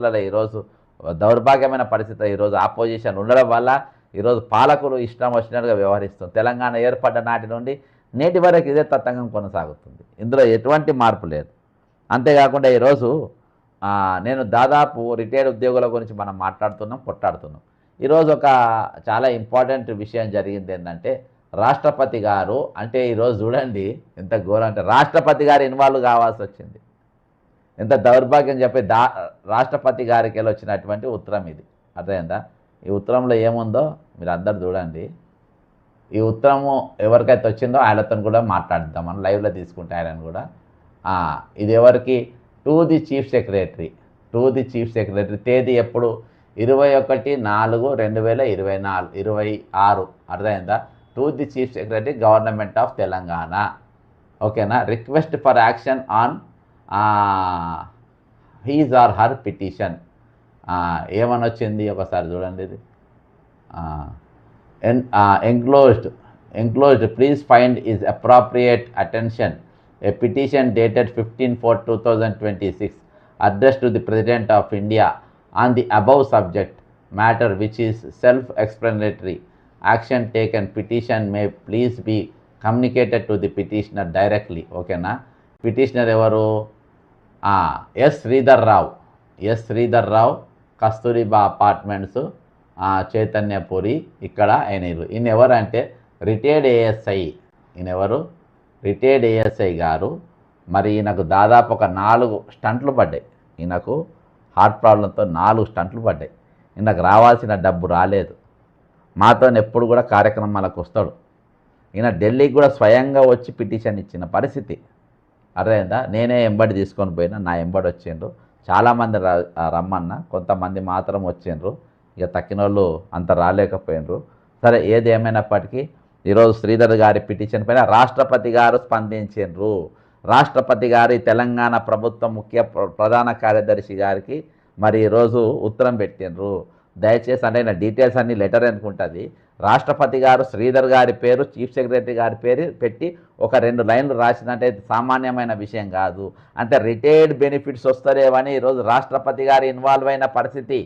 ఈరోజు దౌర్భాగ్యమైన పరిస్థితి ఈరోజు ఆపోజిషన్ ఉండడం వల్ల ఈరోజు పాలకులు ఇష్టం వచ్చినట్టుగా వ్యవహరిస్తుంది. తెలంగాణ ఏర్పడ్డ నాటి నుండి నేటి వరకు ఇదే తతంగం కొనసాగుతుంది. ఇందులో ఎటువంటి మార్పు లేదు. అంతేకాకుండా ఈరోజు నేను దాదాపు రిటైర్డ్ ఉద్యోగుల గురించి మనం మాట్లాడుతున్నాం, కొట్లాడుతున్నాం. ఈరోజు ఒక చాలా ఇంపార్టెంట్ విషయం జరిగింది ఏంటంటే రాష్ట్రపతి గారు అంటే ఈరోజు చూడండి ఎంత ఘోరం అంటే రాష్ట్రపతి గారు ఇన్వాల్వ్ కావాల్సి వచ్చింది. ఎంత దౌర్భాగ్యం చెప్పి రాష్ట్రపతి గారికి వెళ్ళి వచ్చినటువంటి ఉత్తరం ఇది. అర్థమైందా? ఈ ఉత్తరంలో ఏముందో మీరు అందరు చూడండి. ఈ ఉత్తరము ఎవరికైతే వచ్చిందో ఆయనతో కూడా మాట్లాడిద్దాం, మనం లైవ్లో తీసుకుంటే ఆయనను కూడా. ఇది ఎవరికి? To the chief secretary. తేదీ ఎప్పుడు? 21/4/2026. అర్థమైందా? To the chief secretary government of Telangana. ఓకేనా? Request for action on his or her petition. ఏమని వచ్చింది ఒకసారి చూడండి. ఇది enclosed please find is appropriate attention a petition dated 15/4/2026 addressed to the President of India on the above subject matter which is self-explanatory. Action taken. Petition may please be communicated to the petitioner directly. ఓకేనా? Petitioner ఎవరు? Yes Sridhar రావు Kasturba apartments Chaitanyapuri ఇక్కడ అయినరు. ఈయన ఎవరంటే retired ASI గారు. మరి ఈయనకు దాదాపు ఒక 4 స్టంట్లు పడ్డాయి. ఈయనకు హార్ట్ ప్రాబ్లంతో 4 స్టంట్లు పడ్డాయి. ఈయనకు రావాల్సిన డబ్బు రాలేదు. మాతో ఎప్పుడు కూడా కార్యక్రమాలకు వస్తాడు. ఈయన ఢిల్లీకి కూడా స్వయంగా వచ్చి పిటిషన్ ఇచ్చిన పరిస్థితి. అర్థమైందా? నేనే ఎంబడి తీసుకొని పోయినా, నా ఎంబడి వచ్చిండ్రు. చాలామంది రమ్మన్నా, కొంతమంది మాత్రం వచ్చిండ్రు. ఇక తక్కిన వాళ్ళు అంత రాలేకపోయినరు. సరే, ఏది ఏమైనప్పటికీ ఈరోజు శ్రీధర్ గారి పిటిషన్ పైన రాష్ట్రపతి గారు స్పందించిండ్రు. రాష్ట్రపతి గారు తెలంగాణ ప్రభుత్వం ప్రధాన కార్యదర్శి గారికి మరి ఈరోజు ఉత్తరం పెట్టిండ్రు. దయచేసి అంటే ఆయన డీటెయిల్స్ అన్ని లెటర్ అనుకుంటుంది. రాష్ట్రపతి గారు శ్రీధర్ గారి పేరు, చీఫ్ సెక్రటరీ గారి పేరు పెట్టి ఒక 2 లైన్లు రాసినట్టే సామాన్యమైన విషయం కాదు. అంటే రిటైర్డ్ బెనిఫిట్స్ వస్తలేవని ఈరోజు రాష్ట్రపతి గారు ఇన్వాల్వ్ అయిన పరిస్థితి.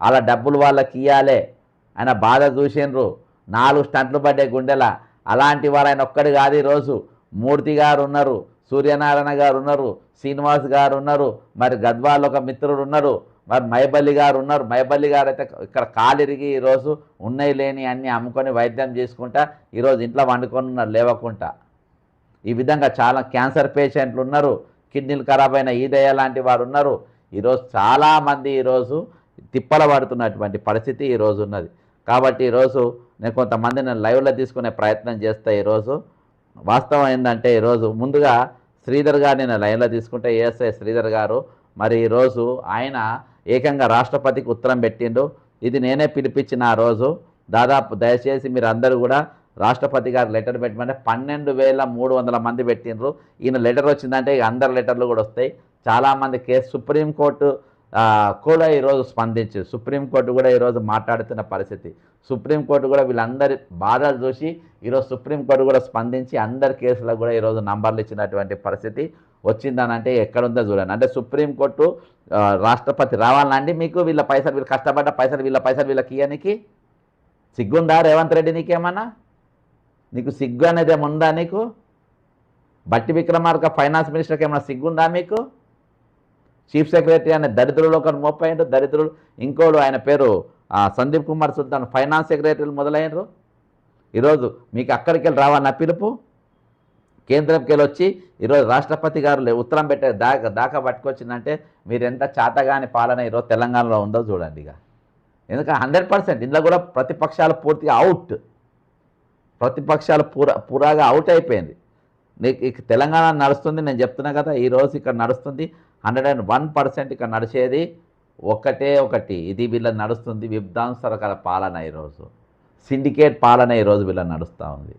అలా డబ్బులు వాళ్ళకి ఇవ్వాలి. ఆయన బాధ చూసిండ్రు. 4 స్టంట్లు పడ్డే గుండెల. అలాంటి వారు ఆయన ఒక్కడి కాదు. ఈరోజు మూర్తి గారు ఉన్నారు, సూర్యనారాయణ గారు ఉన్నారు, శ్రీనివాస్ గారు ఉన్నారు, మరి గద్వాల్ ఒక మిత్రుడు ఉన్నారు, మరి మైబల్లి గారు ఉన్నారు. మైబల్లి గారు అయితే ఇక్కడ కాలిరిగి ఈరోజు ఉన్నాయి లేని అన్నీ అమ్ముకొని వైద్యం చేసుకుంటా ఈరోజు ఇంట్లో వండుకొని ఉన్నారు లేవకుండా. ఈ విధంగా చాలా క్యాన్సర్ పేషెంట్లు ఉన్నారు, కిడ్నీలు ఖరాబ్ అయిన ఈదయ్య లాంటి వారు ఉన్నారు. ఈరోజు చాలామంది ఈరోజు తిప్పల పడుతున్నటువంటి పరిస్థితి ఈరోజు ఉన్నది. కాబట్టి ఈరోజు నేను లైవ్లో తీసుకునే ప్రయత్నం చేస్తా. ఈరోజు వాస్తవం ఏంటంటే ఈరోజు ముందుగా శ్రీధర్ గారు నేను లైవ్లో తీసుకుంటే ఏఎస్ఐ శ్రీధర్ గారు మరి ఈరోజు ఆయన ఏకంగా రాష్ట్రపతికి ఉత్తరం పెట్టిండు. ఇది నేనే పిలిపించిన ఆ రోజు. దాదాపు దయచేసి మీరు అందరూ కూడా రాష్ట్రపతి గారు లెటర్ పెట్టమంటే 12,300 మంది పెట్టిండ్రు. ఈయన లెటర్ వచ్చిందంటే అందరి లెటర్లు కూడా వస్తాయి. చాలామంది కేసు సుప్రీంకోర్టు కూడా ఈరోజు స్పందించారు. సుప్రీంకోర్టు కూడా ఈరోజు మాట్లాడుతున్న పరిస్థితి. సుప్రీంకోర్టు కూడా వీళ్ళందరి బాధలు చూసి ఈరోజు సుప్రీంకోర్టు కూడా స్పందించి అందరి కేసులకు కూడా ఈరోజు నంబర్లు ఇచ్చినటువంటి పరిస్థితి వచ్చిందని అంటే ఎక్కడుందో చూడండి. అంటే సుప్రీంకోర్టు రాష్ట్రపతి రావాలండి మీకు వీళ్ళ పైసలు, వీళ్ళు కష్టపడ్డ పైసలు వీళ్ళకి ఇయ్యనికి సిగ్గుందా రేవంత్ రెడ్డి? నీకేమన్నా నీకు సిగ్గు అనేది ఏముందా నీకు? బట్టి విక్రమార్క ఫైనాన్స్ మినిస్టర్కి ఏమన్నా సిగ్గుందా మీకు? చీఫ్ సెక్రటరీ అనే దరిద్రులు ఒకరు మోపైండు, దరిద్రులు. ఇంకోడు ఆయన పేరు సందీప్ కుమార్ సుల్తాన్ ఫైనాన్స్ సెక్రటరీలు మొదలైనరు. ఈరోజు మీకు అక్కడికి వెళ్ళి రావన్న పిలుపు కేంద్రంకి వెళ్ళి వచ్చి ఈరోజు రాష్ట్రపతి గారు ఉత్తరం పెట్టే దాకా పట్టుకొచ్చిందంటే మీరు ఎంత చాతగాని పాలన ఈరోజు తెలంగాణలో ఉందో చూడండి. ఇక ఎందుకంటే 100% ఇందులో కూడా ప్రతిపక్షాలు పూర్తిగా అవుట్. ప్రతిపక్షాలు పూరాగా అవుట్ అయిపోయింది. నీకు తెలంగాణ నడుస్తుంది, నేను చెప్తున్నా కదా. ఈరోజు ఇక్కడ నడుస్తుంది 101%. ఇక్కడ నడిచేది ఒకటి, ఇది వీళ్ళ నడుస్తుంది విధ్వంసకర పాలన. ఈరోజు సిండికేట్ పాలన ఈరోజు వీళ్ళ నడుస్తూ ఉంది.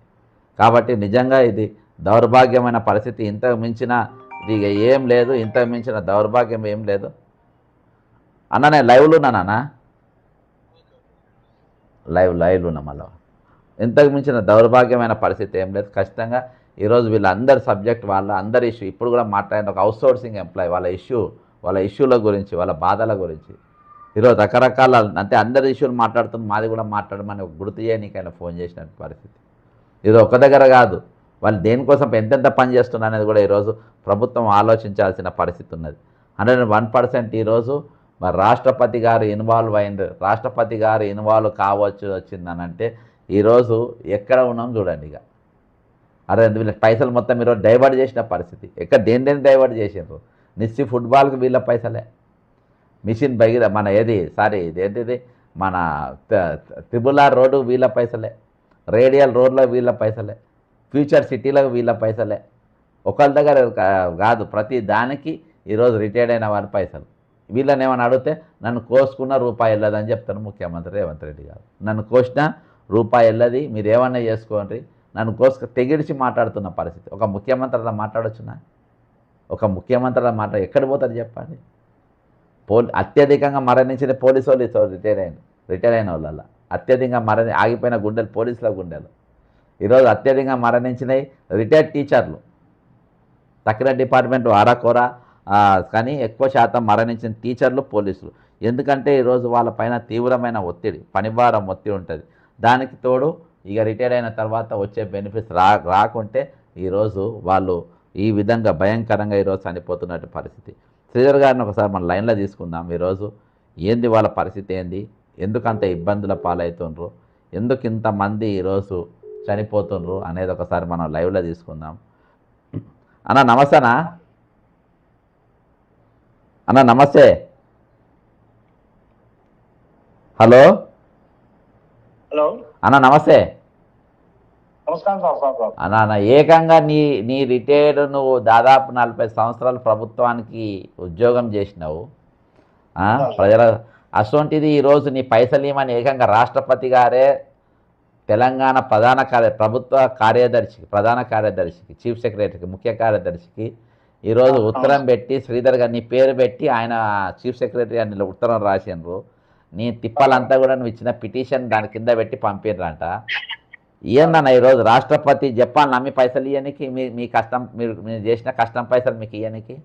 కాబట్టి నిజంగా ఇది దౌర్భాగ్యమైన పరిస్థితి. ఇంతకు మించిన ఇక ఏం లేదు, ఇంతకు మించిన దౌర్భాగ్యం ఏం లేదు. అన్న నేను లైవ్లో ఉన్నానా? లైవ్లో ఉన్నా. మళ్ళీ ఇంతకు మించిన దౌర్భాగ్యమైన పరిస్థితి ఏం లేదు. ఖచ్చితంగా ఈరోజు వీళ్ళందరి సబ్జెక్ట్ వాళ్ళ అందరి ఇష్యూ ఇప్పుడు కూడా మాట్లాడిన ఒక అవుట్సోర్సింగ్ ఎంప్లాయీ వాళ్ళ ఇష్యూ వాళ్ళ ఇష్యూల గురించి, వాళ్ళ బాధల గురించి. ఈరోజు రకరకాల అంటే అందరి ఇష్యూలు మాట్లాడుతున్న మాది కూడా మాట్లాడమని గుర్తు చేయనీకైనా ఫోన్ చేసిన పరిస్థితి. ఇది ఒక దగ్గర కాదు, వాళ్ళు దేనికోసం ఎంతెంత పని చేస్తున్నారు అనేది కూడా ఈరోజు ప్రభుత్వం ఆలోచించాల్సిన పరిస్థితి ఉన్నది. 101% ఈరోజు మరి రాష్ట్రపతి గారు ఇన్వాల్వ్ అయింది, రాష్ట్రపతి గారు ఇన్వాల్వ్ కావచ్చు వచ్చిందనంటే ఈరోజు ఎక్కడ ఉన్నాం చూడండి. ఇక అరే వీళ్ళ పైసలు మొత్తం ఈరోజు డైవర్ట్ చేసిన పరిస్థితి. ఎక్కడ దేని డైవర్ట్ చేసిండ్రు? నిస్సి ఫుట్బాల్కి వీళ్ళ పైసలే, మిషన్ బగిర మన ఇదేంటిది మన త్రిబుల్ ఆర్ రోడ్డు వీళ్ళ పైసలే, రేడియల్ రోడ్లో వీళ్ళ పైసలే, ఫ్యూచర్ సిటీలకు వీళ్ళ పైసలే. ఒకళ్ళ దగ్గర కాదు, ప్రతి దానికి ఈరోజు రిటైర్డ్ అయిన వారి పైసలు. వీళ్ళని ఏమైనా అడిగితే నన్ను కోసుకున్న రూపాయి వెళ్ళదని చెప్తాను ముఖ్యమంత్రి రేవంత్ రెడ్డి గారు. నన్ను కోసిన రూపాయి వెళ్ళది, మీరు ఏమన్నా చేసుకోండి, నన్ను తెగిడిచి మాట్లాడుతున్న పరిస్థితి. ఒక ముఖ్యమంత్రి అలా మాట్లాడొచ్చునా? ఒక ముఖ్యమంత్రి అలా ఎక్కడ పోతారు చెప్పండి? అత్యధికంగా మరణించిన పోలీసు వాళ్ళు రిటైర్ అయిన వాళ్ళ అత్యధికంగా ఆగిపోయిన గుండెలు పోలీసుల గుండెలు. ఈరోజు అత్యధికంగా మరణించినవి రిటైర్డ్ టీచర్లు. తక్కిన డిపార్ట్మెంట్ ఆరాకోరా, కానీ ఎక్కువ శాతం మరణించిన టీచర్లు, పోలీసులు. ఎందుకంటే ఈరోజు వాళ్ళపైన తీవ్రమైన ఒత్తిడి, పనిభారం ఒత్తిడి ఉంటుంది. దానికి తోడు ఇక రిటైర్ అయిన తర్వాత వచ్చే బెనిఫిట్స్ రాకుంటే ఈరోజు వాళ్ళు ఈ విధంగా భయంకరంగా ఈరోజు చనిపోతున్నట్టు పరిస్థితి. శ్రీధర్ గారిని ఒకసారి మన లైన్లో తీసుకుందాం. ఈరోజు ఏంది వాళ్ళ పరిస్థితి ఏంది, ఎందుకంత ఇబ్బందుల పాలవుతుండ్రు, ఎందుకు ఇంతమంది ఈరోజు చనిపోతుండ్రు అనేది ఒకసారి మనం లైవ్లో తీసుకుందాం. అన్న నమస్తేనా? అన్న నమస్తే. హలో హలో అన్న నమస్తే. నమస్కారం సార్. అన్న ఏకంగా నీ రిటైర్డ్ నువ్వు దాదాపు 40 సంవత్సరాలు ప్రభుత్వానికి ఉద్యోగం చేసినావు. ప్రజల అటువంటిది ఈరోజు నీ పైసలు ఇవ్వమని ఏకంగా రాష్ట్రపతి గారే తెలంగాణ ప్రధాన కార్యదర్శికి, చీఫ్ సెక్రటరీకి, ముఖ్య కార్యదర్శికి ఈరోజు ఉత్తరం పెట్టి శ్రీధర్ గారు నీ పేరు పెట్టి ఆయన చీఫ్ సెక్రటరీ అని ఉత్తరం రాసిండ్రు. నీ తిప్పలంతా కూడా నువ్వు ఇచ్చిన పిటిషన్ దాని కింద పెట్టి పంపిర్రంట. ఏందన్న ఈరోజు రాష్ట్రపతి చెప్పాలి నమ్మి పైసలు ఇవ్వనికి, మీ కష్టం మీరు చేసిన కష్టం పైసలు మీకు ఇవ్వనికి?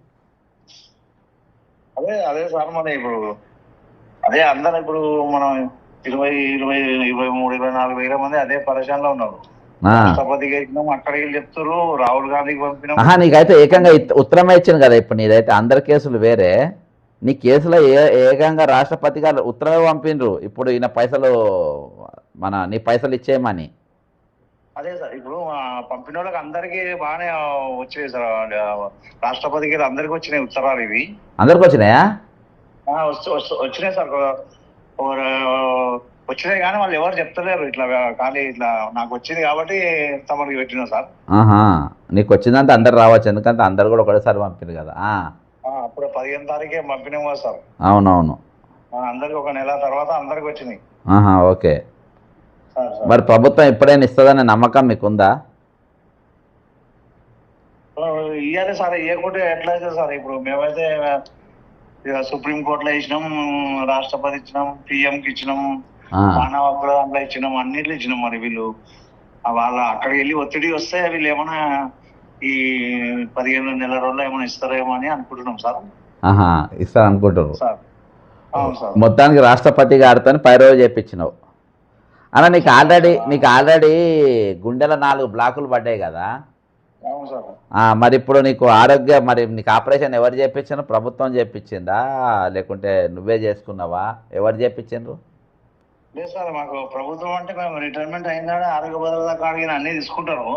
అదే సార్, మన ఇప్పుడు అందరం ఇప్పుడు మనం 23, 24 వేల మంది అదే పరిశానలో ఉన్నారు. రాష్ట్రపతికి ఇచ్చినాం, అక్కడికి చెప్తారు, రాహుల్ గాంధీకి పంపినాం. నీకైతే ఏకంగా ఉత్తరమే ఇచ్చింది కదా. ఇప్పుడు నీదైతే అందరి కేసులు వేరే, నీ కేసులో ఏకంగా రాష్ట్రపతి గారు ఉత్తరమే పంపిండ్రు ఇప్పుడు ఈయన పైసలు నీ పైసలు ఇచ్చేయమని. అదే సార్, ఇప్పుడు పంపిన వాళ్ళకి అందరికి బాగానే వచ్చాయి సార్. రాష్ట్రపతికి అందరికి వచ్చినాయి ఉత్తరాలు. ఇవి అందరికి వచ్చినాయా? వచ్చినాయి సార్, వచ్చినాయి కానీ వాళ్ళు ఎవరు చెప్తలేరు. ఇట్లా ఖాళీ ఇట్లా నాకు వచ్చింది కాబట్టి తమకి పెట్టినా సార్. నీకు వచ్చిందంటే అందరు రావచ్చు, ఎందుకంటే అందరు కూడా ఒకటేసారి పంపింది కదా. అప్పుడు 15 తారీఖే పంపినాం కదా సార్. అవునవును, అందరికి ఒక నెల తర్వాత అందరికి వచ్చినాయి. ఓకే. మరి ప్రభుత్వం ఎప్పుడైనా ఇస్తుందనే నమ్మకం మీకుందా? ఇవ్వాలి సార్, ఇవ్వకుంటే ఎట్లా అయితే సార్. ఇప్పుడు మేమైతే సుప్రీం కోర్టులో ఇచ్చినాం, రాష్ట్రపతి ఇచ్చినాం, పిఎంకి ఇచ్చినాం, మానవ హక్కుల దాంట్లో ఇచ్చినాం, అన్నిట్లో ఇచ్చినాం. మరి వీళ్ళు వాళ్ళ అక్కడికి వెళ్ళి ఒత్తిడి వస్తే వీళ్ళు ఏమైనా ఈ 15 నెలల రోజుల్లో ఏమైనా ఇస్తారేమో అని అనుకుంటున్నాం సార్. ఇస్తారు అనుకుంటున్నారు సార్. అవును సార్. మొత్తానికి రాష్ట్రపతి గారితో పైరవ చేయించినావు అన్న. నీకు ఆల్రెడీ గుండెల 4 బ్లాకులు పడ్డాయి కదా. అవును సార్. మరి ఇప్పుడు నీకు మరి నీకు ఆపరేషన్ ఎవరు చేయించారు? ప్రభుత్వం చేయించిందా లేకుంటే నువ్వే చేసుకున్నావా? ఎవరు చేయించారు? లేదు సార్, మాకు ప్రభుత్వం అంటే మేము రిటైర్మెంట్ అయినా ఆరోగ్య భద్రత కార్డు అన్ని తీసుకుంటారు.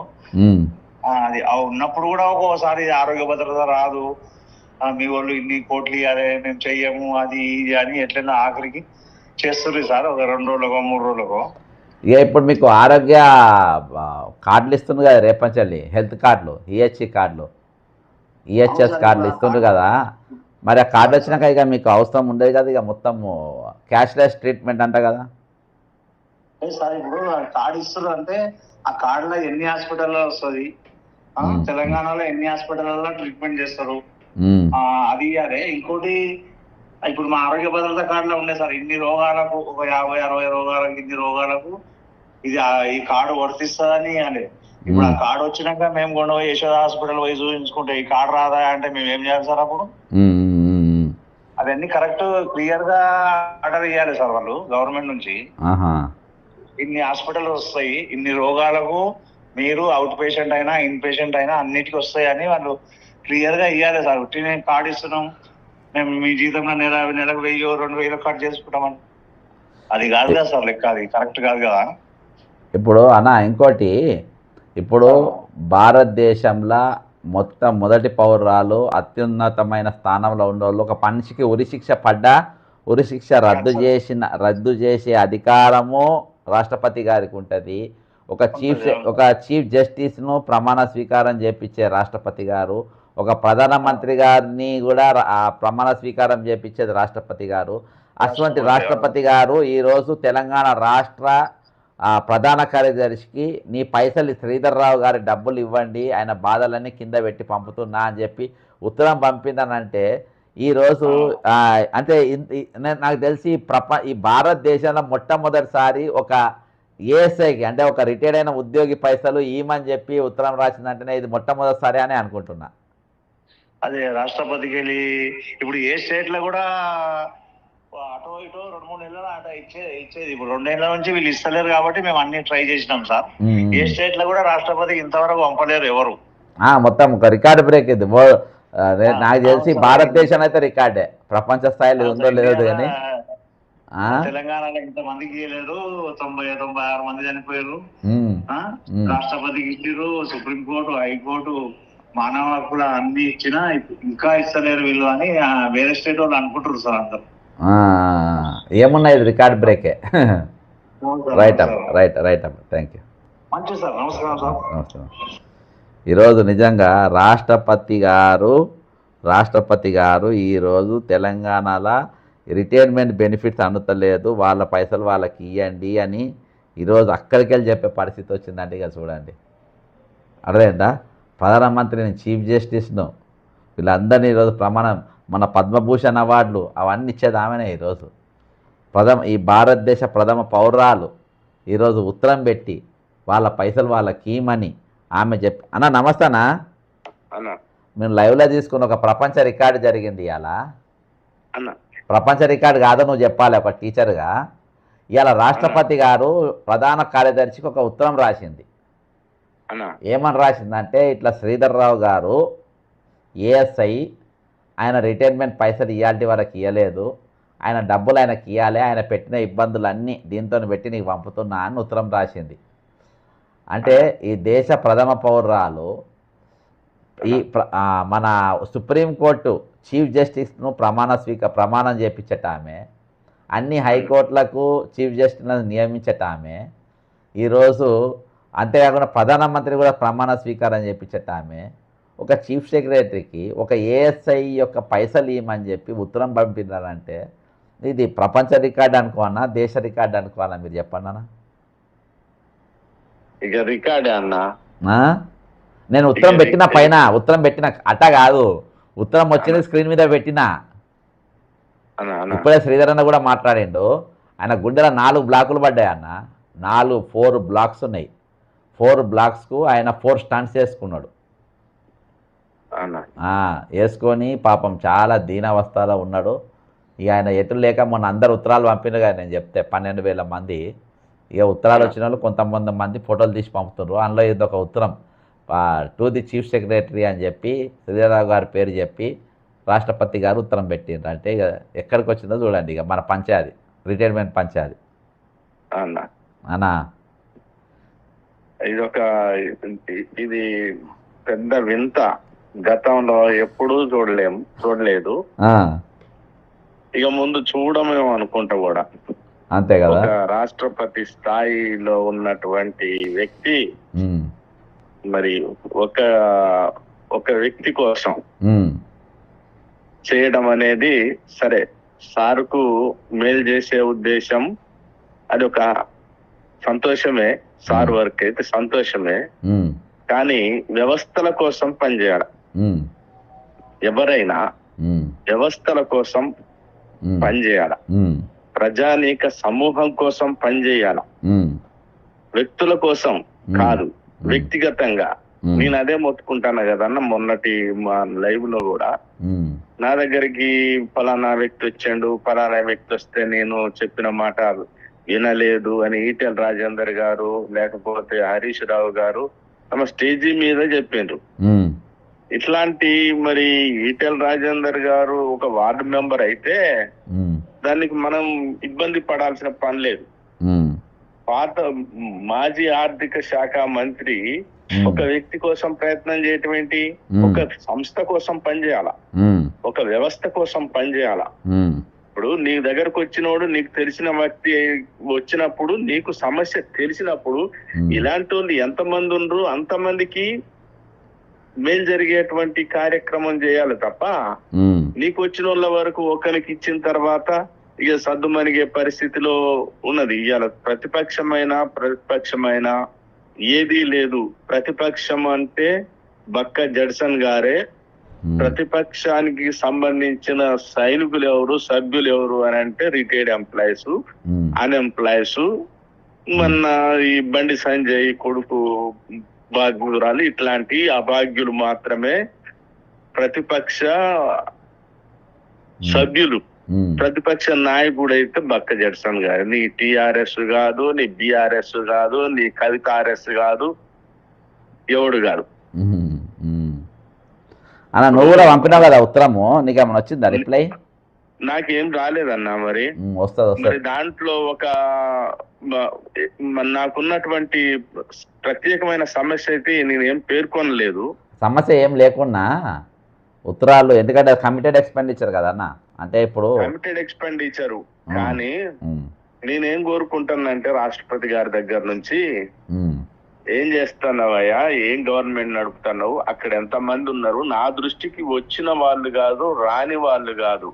అది ఉన్నప్పుడు కూడా ఒక్కోసారి ఆరోగ్య భద్రత రాదు, మీ వాళ్ళు ఇన్ని కోట్లు ఇవ్వాలి, మేము చెయ్యము, అది ఇది అని ఎట్లయినా ఆఖరికి చేస్తుంది సార్. ఒక 2 రోజులకో 3 రోజులకో. ఇక ఇప్పుడు మీకు ఆరోగ్య కార్డులు ఇస్తుంది కదా రేపంచల్లి, హెల్త్ కార్డులు, ఈహెచ్సి కార్డులు, ఈహెచ్ఎస్ కార్డులు ఇస్తుంది కదా. మరి ఆ కార్డు వచ్చినాక ఇక మీకు అవసరం ఉండేది కదా, ఇక మొత్తం క్యాష్లెస్ ట్రీట్మెంట్ అంట కదా. సార్ ఇప్పుడు కార్డు ఇస్తుంది అంటే ఆ కార్డులో ఎన్ని హాస్పిటల్లో వస్తుంది, తెలంగాణలో ఎన్ని హాస్పిటల్లో ట్రీట్మెంట్ చేస్తారు, అది అదే. ఇంకోటి ఇప్పుడు మా ఆరోగ్య భద్రత కార్డులో ఉండే సార్, ఇన్ని రోగాలకు ఒక 50-60 రోగాలకు, ఇన్ని రోగాలకు ఇది ఈ కార్డు వర్తిస్తుందని అని. ఇప్పుడు ఆ కార్డు వచ్చినాక మేము కొండ యశోద హాస్పిటల్ పోయి చూపించుకుంటే ఈ కార్డు రాదా అంటే మేము ఏం చేయాలి సార్? అప్పుడు అవన్నీ కరెక్ట్ క్లియర్ గా ఆర్డర్ ఇవ్వాలి సార్ వాళ్ళు గవర్నమెంట్ నుంచి. ఇన్ని హాస్పిటల్ వస్తాయి, ఇన్ని రోగాలకు మీరు అవుట్ పేషెంట్ అయినా ఇన్ పేషెంట్ అయినా అన్నిటికీ వస్తాయి అని వాళ్ళు క్లియర్ గా ఇవ్వాలి సార్. నేను కార్డు ఇస్తున్నాం, మేము మీ జీతంలో నెలకు 1000-2000 కట్ చేసుకుంటామని, అది కాదు కదా సార్ లెక్క, అది కరెక్ట్ కాదు కదా. ఇప్పుడు ఇంకోటి, ఇప్పుడు భారతదేశంలో మొత్తం మొదటి పౌరాలు అత్యున్నతమైన స్థానంలో ఉన్నోళ్ళు ఒక మనిషికి ఉరిశిక్ష పడ్డా ఉరిశిక్ష రద్దు చేసే అధికారము రాష్ట్రపతి గారికి ఉంటుంది. ఒక చీఫ్ జస్టిస్ను ప్రమాణ స్వీకారం చేపించే రాష్ట్రపతి గారు, ఒక ప్రధానమంత్రి గారిని కూడా ప్రమాణ స్వీకారం చేపించేది రాష్ట్రపతి గారు. అటువంటి రాష్ట్రపతి గారు ఈరోజు తెలంగాణ రాష్ట్ర ప్రధాన కార్యదర్శికి నీ పైసలు శ్రీధర్ రావు గారి డబ్బులు ఇవ్వండి, ఆయన బాధలన్నీ కింద పెట్టి పంపుతున్నా అని చెప్పి ఉత్తరం పంపిందనంటే ఈరోజు అంటే నాకు తెలిసి ఈ భారతదేశంలో మొట్టమొదటిసారి ఒక ఏఎస్ఐకి అంటే ఒక రిటైర్డ్ అయిన ఉద్యోగి పైసలు ఇవ్వమని చెప్పి ఉత్తరం రాసిందంటేనే ఇది మొట్టమొదటిసారి అని అనుకుంటున్నా. అదే రాష్ట్రపతికి వెళ్ళి ఇప్పుడు ఏ స్టేట్ లో కూడా అటో ఇటో 2-3 నెలలు అట ఇచ్చేది. ఇప్పుడు 2 నెలల నుంచి వీళ్ళు ఇస్తలేరు కాబట్టి మేము అన్ని ట్రై చేసినాం సార్. ఏ స్టేట్ లో కూడా రాష్ట్రపతికి ఇంతవరకు పంపలేరు ఎవరు. మొత్తం ఒక రికార్డు బ్రేక్ ఇది. నాకు తెలిసి భారతదేశం అయితే రికార్డే, ప్రపంచ స్థాయిలో ఉందో లేదో కానీ తెలంగాణలో ఇంతమందికి ఇవ్వలేదు, 90-96 మంది చనిపోయారు. రాష్ట్రపతికి ఇచ్చిర్రు, సుప్రీంకోర్టు, హైకోర్టు, మానవ హక్కుల అన్ని ఇచ్చినా ఇంకా ఇస్తలేరు వీళ్ళు అని వేరే స్టేట్ వాళ్ళు అనుకుంటారు సార్ అందరు. ఏమున్నాయి రికార్డ్ బ్రేకే. రైట్ అమ్మ థ్యాంక్ యూ. మంచిది సార్, నమస్కారం సార్. నమస్కారం. ఈరోజు నిజంగా రాష్ట్రపతి గారు ఈరోజు తెలంగాణలో రిటైర్మెంట్ బెనిఫిట్స్ అందుతలేదు, వాళ్ళ పైసలు వాళ్ళకి ఇవ్వండి అని ఈరోజు అక్కడికి వెళ్ళి చెప్పే పరిస్థితి వచ్చిందంటే ఇక చూడండి, అర్థమైందా? ప్రధానమంత్రిని, చీఫ్ జస్టిస్ను, వీళ్ళందరినీ ఈరోజు మన పద్మభూషణ్ అవార్డులు అవన్నీ ఇచ్చేది ఆమెనే. ఈరోజు ఈ భారతదేశ ప్రథమ పౌరాలు ఈరోజు ఉత్తరం పెట్టి వాళ్ళ పైసలు వాళ్ళకి ఇవ్వమని ఆమె చెప్పి. నమస్తేనా, మేము లైవ్లో తీసుకున్న ఒక ప్రపంచ రికార్డు జరిగింది ఇవాళ. ప్రపంచ రికార్డు కాదో నువ్వు చెప్పాలి ఒక టీచర్గా. ఇవాళ రాష్ట్రపతి గారు ప్రధాన కార్యదర్శికి ఒక ఉత్తరం రాసింది. ఏమని రాసిందంటే, ఇట్లా శ్రీధర్ రావు గారు ఏఎస్ఐ, ఆయన రిటైర్మెంట్ పైసలు ఇవాల్టి వరకు ఇవ్వలేదు, ఆయన డబ్బులు ఆయనకి ఇవ్వాలి, ఆయన పెట్టిన ఇబ్బందులన్నీ దీంతో పెట్టి నీకు పంపుతున్నా అని ఉత్తరం రాసింది. అంటే ఈ దేశ ప్రథమ పౌరాలు మన సుప్రీంకోర్టు చీఫ్ జస్టిస్ను ప్రమాణం చేపించటామే, అన్ని హైకోర్టులకు చీఫ్ జస్టిస్లను నియమించటామే, ఈరోజు అంతేకాకుండా ప్రధానమంత్రి కూడా ప్రమాణ స్వీకారం చేపించటామే, ఒక చీఫ్ సెక్రటరీకి ఒక ఏఎస్ఐ యొక్క పైసలు ఇవ్వమని చెప్పి ఉత్తరం పంపినారంటే ఇది ప్రపంచ రికార్డు అనుకోవాలన్నా, దేశ రికార్డు అనుకోవాలన్నా? మీరు చెప్పండి అన్న. ఇక రికార్డే అన్నా. నేను ఉత్తరం పెట్టిన పైన ఉత్తరం పెట్టిన అట్ట కాదు, ఉత్తరం వచ్చింది స్క్రీన్ మీద పెట్టినా. ఇప్పుడే శ్రీధర్ అన్న కూడా మాట్లాడిండు, ఆయన గుండెలో 4 బ్లాకులు పడ్డాయి అన్న. 4 బ్లాక్స్ ఉన్నాయి. 4 బ్లాక్స్కు ఆయన 4 స్టంట్స్ వేసుకున్నాడు. వేసుకొని పాపం చాలా దీనావస్థలో ఉన్నాడు. ఇక ఆయన ఎటు లేక మొన్న అందరు ఉత్తరాలు పంపిన కదా, నేను చెప్తే 12,000 మంది ఇక ఉత్తరాలు వచ్చిన వాళ్ళు కొంతమంది ఫోటోలు తీసి పంపుతున్నారు. అందులో ఇది ఒక ఉత్తరం టు ది చీఫ్ సెక్రటరీ అని చెప్పి శ్రీధరరావు గారి పేరు చెప్పి రాష్ట్రపతి గారు ఉత్తరం పెట్టిండ్రు. అంటే ఇక ఎక్కడికి వచ్చిందో చూడండి, ఇక మన పంచాయతీ, రిటైర్మెంట్ పంచాయతీ అన్నా. ఇది పెద్ద వింత, గతంలో ఎప్పుడూ చూడలేదు. ఇక ముందు చూడమేమో అనుకుంటా కూడా. అంతే కదా, రాష్ట్రపతి స్థాయిలో ఉన్నటువంటి వ్యక్తి మరి ఒక వ్యక్తి కోసం చేయడం అనేది సరే, సార్కు మేలు చేసే ఉద్దేశం అది ఒక సంతోషమే, సార్ వర్క్ అయితే సంతోషమే. కానీ వ్యవస్థల కోసం పనిచేయాలి. ఎవరైనా వ్యవస్థల కోసం పనిచేయాలి, ప్రజానీక సమూహం కోసం పనిచేయాలి, వ్యక్తుల కోసం కాదు. వ్యక్తిగతంగా నేను అదే మొత్తుకుంటాను కదన్న. మొన్నటి మా లైవ్ లో కూడా నా దగ్గరికి ఫలానా వ్యక్తి వచ్చాడు, ఫలానా వ్యక్తి వస్తే నేను చెప్పిన మాట వినలేదు అని ఈటెల రాజేందర్ గారు లేకపోతే హరీష్ రావు గారు తమ స్టేజీ మీద చెప్పిండ్రు. ఇట్లాంటి మరి ఈటెల రాజేందర్ గారు ఒక వార్డు మెంబర్ అయితే దానికి మనం ఇబ్బంది పడాల్సిన పని లేదు. పాత మాజీ ఆర్థిక శాఖ మంత్రి ఒక వ్యక్తి కోసం ప్రయత్నం చేయటం ఏంటి? ఒక సంస్థ కోసం పనిచేయాల, ఒక వ్యవస్థ కోసం పనిచేయాల. ఇప్పుడు నీ దగ్గరకు వచ్చినోడు నీకు తెలిసిన వ్యక్తి వచ్చినప్పుడు, నీకు సమస్య తెలిసినప్పుడు ఇలాంటి వాళ్ళు ఎంతమంది ఉండరు అంతమందికి మేలు జరిగేటువంటి కార్యక్రమం చేయాలి తప్ప నీకు వచ్చిన వాళ్ళ వరకు ఒకరికి ఇచ్చిన తర్వాత ఇక సద్దుమణిగే పరిస్థితిలో ఉన్నది. ఇవాళ ప్రతిపక్షమైన ఏదీ లేదు. ప్రతిపక్షం అంటే బక్క జడ్సన్ గారే. ప్రతిపక్షానికి సంబంధించిన సైనికులు ఎవరు, సభ్యులు ఎవరు అని అంటే రిటైర్డ్ ఎంప్లాయీస్, అన్ఎంప్లాయీస్, మొన్న ఈ బండి సంజయ్ కొడుకు భాగ్యురాలు, ఇట్లాంటి అభాగ్యులు మాత్రమే ప్రతిపక్ష సభ్యులు. ప్రతిపక్ష నాయకుడు అయితే బక్క జడ్సన్ గారు. నీ టిఆర్ఎస్ కాదు, నీ బిఆర్ఎస్ కాదు, నీ కవిత ఆర్ఎస్ కాదు, ఎవడు కాదు. అన్న నువ్వు కూడా పంపినావు కదా ఉత్తరము, నీకేమైనా వచ్చిందా రిప్లై? నాకేం రాలేదన్నా. మరి వస్తుంది. దాంట్లో ఒక నాకున్నటువంటి ప్రత్యేకమైన సమస్య అయితే నేనేం పేర్కొనలేదు. సమస్య ఏం లేకున్నా ఉత్తరాలు, ఎందుకంటే కమిటెడ్ ఎక్స్పెండిచర్ కదా అన్న. అంటే ఇప్పుడు కమిటెడ్ ఎక్స్పెండిచర్, కానీ నేనేం కోరుకుంటానంటే రాష్ట్రపతి గారి దగ్గర నుంచి ఏం చేస్తున్నావయ్యా, ఏం గవర్నమెంట్ నడుపుతున్నావు, అక్కడ ఎంత మంది ఉన్నారు, నా దృష్టికి వచ్చిన వాళ్ళు కాదు, రాని వాళ్ళు కాదు.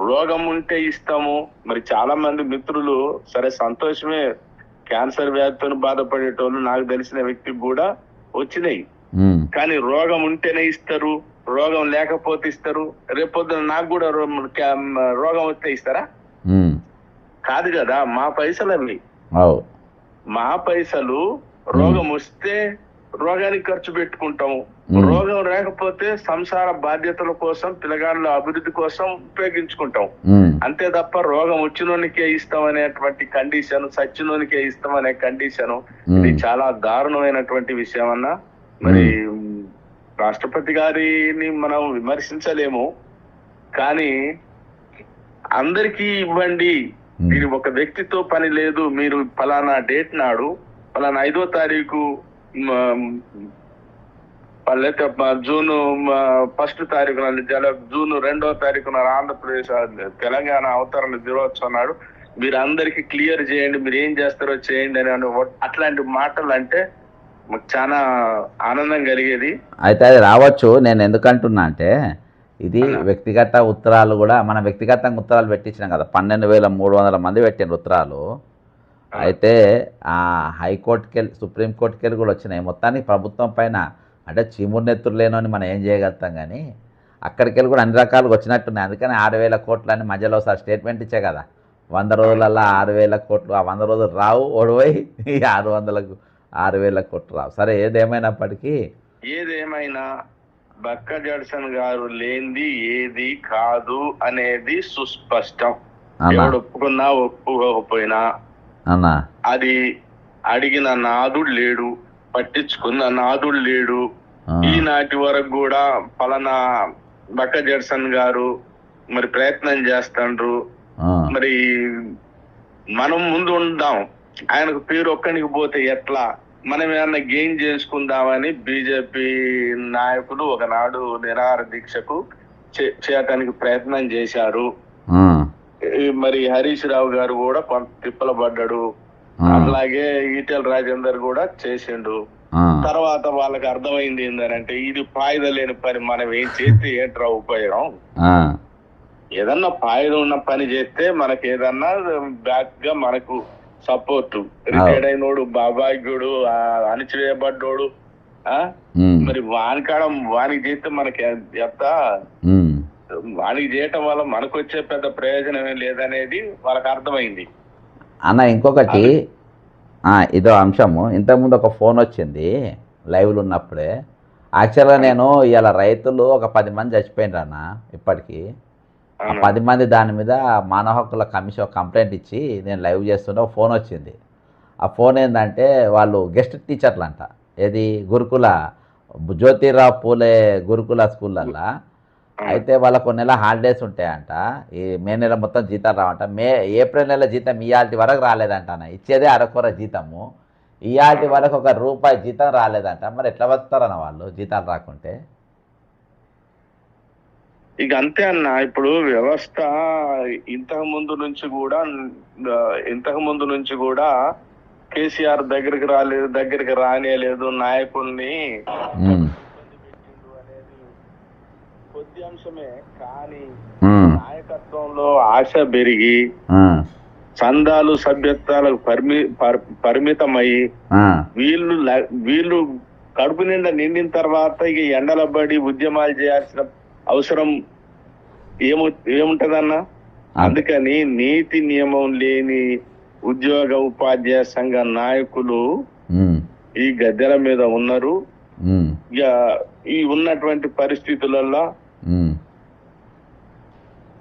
రోగం ఉంటే ఇస్తాము. మరి చాలా మంది మిత్రులు సరే సంతోషమే, క్యాన్సర్ వ్యాధితో బాధపడేటోళ్ళు నాకు తెలిసిన వ్యక్తికి కూడా వచ్చినాయి. కానీ రోగం ఉంటేనే ఇస్తారు, రోగం లేకపోతే ఇస్తారు. రేపొద్దున నాకు కూడా రోగం వస్తే ఇస్తారా? కాదు కదా. మా పైసలు అవి, మా పైసలు. రోగం వస్తే రోగానికి ఖర్చు పెట్టుకుంటాము, రోగం లేకపోతే సంసార బాధ్యతల కోసం, పిల్లగాళ్ళ అభివృద్ధి కోసం ఉపయోగించుకుంటాం. అంతే తప్ప రోగం వచ్చినోనికే ఇస్తాం అనేటువంటి కండిషన్, సచ్చినోనికే ఇస్తాం అనే కండిషన్, ఇది చాలా దారుణమైనటువంటి విషయం అన్న. మరి రాష్ట్రపతి గారిని మనం విమర్శించలేము, కానీ అందరికీ ఇవ్వండి. దీని ఒక వ్యక్తితో పని లేదు. మీరు ఫలానా డేట్ నాడు, ఫలానా 5వ తారీఖు, జూన్ 1వ తారీఖున, జూన్ 2వ తారీఖున ఆంధ్రప్రదేశ్ తెలంగాణ అవతరణ దినోత్సవం నాడు మీరు అందరికి క్లియర్ చేయండి, మీరు ఏం చేస్తారో చేయండి అని అట్లాంటి మాటలు అంటే చాలా ఆనందం కలిగేది. అయితే అది రావచ్చు. నేను ఎందుకంటున్నా అంటే ఇది వ్యక్తిగత ఉత్తరాలు కూడా, మనం వ్యక్తిగతంగా ఉత్తరాలు పెట్టించినాం కదా, 12,300 మంది పెట్టిన ఉత్తరాలు. అయితే ఆ హైకోర్టుకి వెళ్ళి, సుప్రీంకోర్టుకి వెళ్ళి కూడా వచ్చినాయి. మొత్తానికి ప్రభుత్వం పైన అంటే చీమురు నెత్తురు లేనోని మనం ఏం చేయగలుగుతాం, కానీ అక్కడికి వెళ్ళి కూడా అన్ని రకాలుగా వచ్చినట్టున్నాయి. అందుకని 6,000 కోట్లు అని మధ్యలో ఒకసారి స్టేట్మెంట్ ఇచ్చే కదా, 100 రోజులల్లో 6,000 కోట్లు. ఆ 100 రోజులు రావు, ఓడిపోయి 6,000 కోట్లు రావు. సరే, ఏదేమైనప్పటికీ ఏదేమైనా బక్క జడ్సన్ గారు లేనిది ఏది కాదు అనేది సుస్పష్టం. ఎవడు ఒప్పుకున్నా ఒప్పుకోకపోయినా అది అడిగిన నాదుడు లేడు, పట్టించుకున్న నాదుడు లేడు. ఈనాటి వరకు కూడా పలానా బక్క జడ్సన్ గారు మరి ప్రయత్నం చేస్తాండ్రు. మరి మనం ముందు ఉందాం. ఆయనకు పేరు ఒక్కడికి పోతే ఎట్లా, మనం ఏమన్నా గెయిన్ చేసుకుందామని బీజేపీ నాయకులు ఒకనాడు నిరాహార దీక్షకు చేయటానికి ప్రయత్నం చేశారు. మరి హరీష్ రావు గారు కూడా కొంత తిప్పల పడ్డాడు, అట్లాగే ఈటెల రాజేందర్ కూడా చేసిండు. తర్వాత వాళ్ళకి అర్థమైంది ఏంటంటే ఇది ఫాయిదా లేని పని, మనం ఏం చేస్తే ఏంట్రా ఉపయోగం, ఏదన్నా ఫాయిదా ఉన్న పని చేస్తే మనకి ఏదన్నా బ్యాక్ గా మనకు సపోర్ట్. రిటైర్డ్ అయినోడు, బాబాగ్యుడు, అణిచివేయబడ్డోడు, మరి వానికి చేస్తే మనకి ఎంత, వానికి చేయటం వల్ల మనకు వచ్చే పెద్ద ప్రయోజనం లేదనేది వాళ్ళకి అర్థమైంది అన్న. ఇంకొకటి ఇదో అంశము, ఇంతకుముందు ఒక ఫోన్ వచ్చింది లైవ్లో ఉన్నప్పుడే. యాక్చువల్గా నేను ఇవాళ రైతులు ఒక 10 మంది చచ్చిపోయినారు అన్న ఇప్పటికీ. ఆ 10 మంది దాని మీద మానవ హక్కుల కమిషన్ కంప్లైంట్ ఇచ్చి నేను లైవ్ చేస్తుంటే ఒక ఫోన్ వచ్చింది. ఆ ఫోన్ ఏంటంటే వాళ్ళు గెస్ట్ టీచర్లు అంట, ఏది గురుకుల జ్యోతిరావు పూలే గురుకుల స్కూళ్ళల్లో. అయితే వాళ్ళకు నెల హాలిడేస్ ఉంటాయంట, ఈ మే నెల మొత్తం జీతాలు రావంట. ఏప్రిల్ నెల జీతం ఇవాళ వరకు రాలేదంట అన్న, ఇచ్చేదే అరకొర జీతము. ఇవాళ వరకు ₹1 జీతం రాలేదంట. మరి ఎట్లా బతుకుతారన్న వాళ్ళు జీతాలు రాకుంటే? ఇక అంతే అన్న. ఇప్పుడు వ్యవస్థ ఇంతకు ముందు నుంచి కూడా కేసీఆర్ దగ్గరికి రానేలేదు, నాయకుల్ని కొద్ది అంశమే. కానీ నాయకత్వంలో ఆశ పెరిగి చందాలు సభ్యత్వాలకు పరిమితమై వీళ్ళు కడుపు నిండా నిండిన తర్వాత ఇక ఎండలబడి ఉద్యమాలు చేయాల్సిన అవసరం ఏముంటదన్న? అందుకని నీతి నియమం లేని ఉద్యోగ ఉపాధ్యాయ సంఘ నాయకులు ఈ గద్దెల మీద ఉన్నారు. ఇక ఈ ఉన్నటువంటి పరిస్థితులలో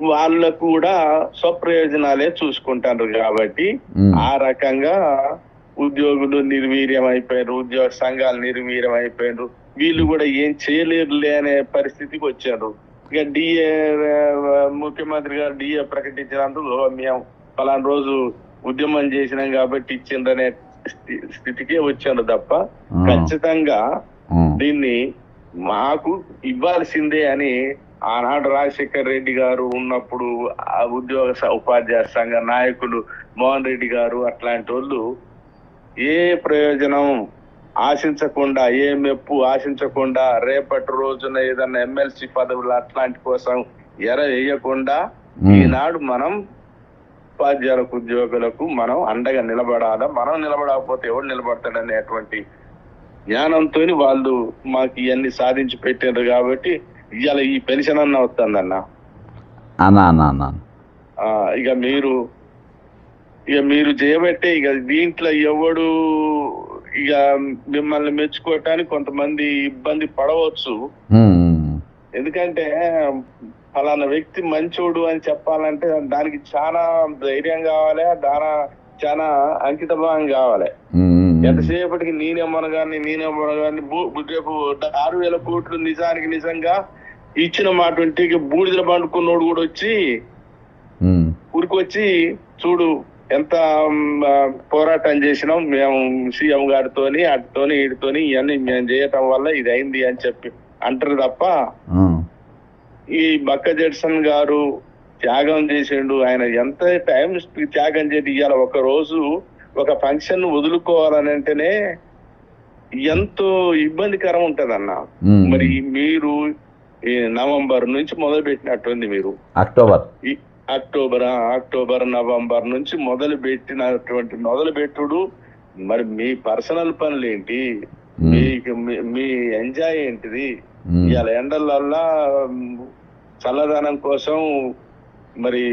వాళ్ళకు కూడా స్వప్రయోజనాలే చూసుకుంటారు కాబట్టి ఆ రకంగా ఉద్యోగులు నిర్వీర్యం అయిపోయారు, ఉద్యోగ సంఘాలు నిర్వీర్యం అయిపోయారు. వీళ్ళు కూడా ఏం చేయలేరులే అనే పరిస్థితికి వచ్చారు. ఇక ముఖ్యమంత్రి గారు డిఏ ప్రకటించినందుకు మేము పలానా రోజు ఉద్యమం చేసినాం కాబట్టి ఇచ్చిందనే స్థితికే వచ్చాను తప్ప ఖచ్చితంగా దీన్ని మాకు ఇవ్వాల్సిందే అని ఆనాడు రాజశేఖర్ రెడ్డి గారు ఉన్నప్పుడు ఆ ఉద్యోగ ఉపాధ్యాయ సంఘ నాయకులు మోహన్ రెడ్డి గారు అట్లాంటి వాళ్ళు ఏ ప్రయోజనం ఆశించకుండా, ఏ మెప్పు ఆశించకుండా, రేపటి రోజున ఏదన్నా ఎమ్మెల్సీ పదవులు అట్లాంటి కోసం వేయకుండా ఈనాడు మనం ఉపాధ్యాయులకు ఉద్యోగులకు మనం అండగా నిలబడాలా. మనం నిలబడకపోతే ఎవరు నిలబడతాడనేటువంటి జ్ఞానంతో వాళ్ళు మాకు ఇవన్నీ సాధించి పెట్టారు కాబట్టి ఇవాళ ఈ పెన్షన్ అన్న వస్తుందన్న. ఇక మీరు చేయబట్టే ఇక దీంట్లో ఎవడు ఇక మిమ్మల్ని మెచ్చుకోవటానికి కొంతమంది ఇబ్బంది పడవచ్చు. ఎందుకంటే ఫలానా వ్యక్తి మంచోడు అని చెప్పాలంటే దానికి చాలా ధైర్యం కావాలి, చాలా అంకిత భావం కావాలి. ఎంతసేపటికి నేనేమనగాని రేపు 6,000 కోట్లు నిజంగా ఇచ్చిన మాట ఉంటే బూడిదల పండుకున్నోడు కూడా వచ్చి ఊరికొచ్చి చూడు ఎంత పోరాటం చేసినాం మేము సీఎం గారితోని వీటితోని ఇవన్నీ మేము చేయటం వల్ల ఇది అయింది అని చెప్పి అంటారు తప్ప ఈ బక్క జడ్సన్ గారు త్యాగం చేసిండు. ఆయన ఎంత టైం త్యాగం చేసి ఇవాళ ఒక రోజు ఒక ఫంక్షన్ వదులుకోవాలని అంటేనే ఎంతో ఇబ్బందికరం ఉంటదన్న. మరి మీరు నవంబర్ నుంచి మొదలు పెట్టినట్టుంది, మీరు అక్టోబర్ నవంబర్ నుంచి మొదలుపెట్టుడు. మరి మీ పర్సనల్ పనులు ఏంటి, మీ ఎంజాయ్ ఏంటిది? ఇవాళ ఎండలల్లా చల్లదనం కోసం మరి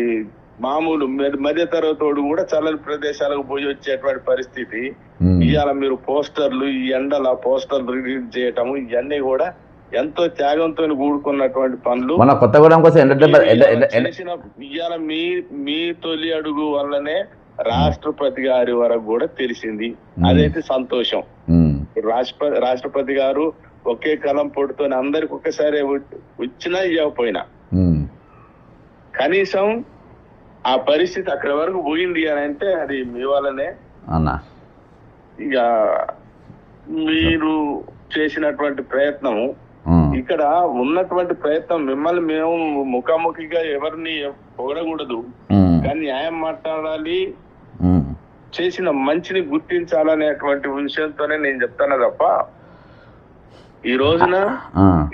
మామూలు మధ్య తరగతోడు కూడా చల్లని ప్రదేశాలకు పోయి వచ్చేటువంటి పరిస్థితి. ఇవాళ మీరు పోస్టర్లు, ఈ ఎండల పోస్టర్లు రిలీజ్ చేయటము ఇవన్నీ కూడా ఎంతో త్యాగంతో కూడుకున్నటువంటి పనులు. ఇవాళ మీ తొలి అడుగు వల్లనే రాష్ట్రపతి గారి వరకు కూడా తెలిసింది. అదైతే సంతోషం. రాష్ట్రపతి గారు ఒకే కలం పొడితో అందరికి ఒక్కసారి వచ్చినా ఇవ్వకపోయినా కనీసం ఆ పరిస్థితి అక్కడి వరకు పోయింది అని అంటే అది మీ వల్లనే. ఇక మీరు చేసినటువంటి ప్రయత్నం, ఇక్కడ ఉన్నటువంటి ప్రయత్నం, మిమ్మల్ని మేము ముఖాముఖిగా ఎవరిని పొగడకూడదు, కానీ న్యాయం మాట్లాడాలి, చేసిన మంచిని గుర్తించాలనేటువంటి విషయంతోనే నేను చెప్తాను తప్ప ఈ రోజున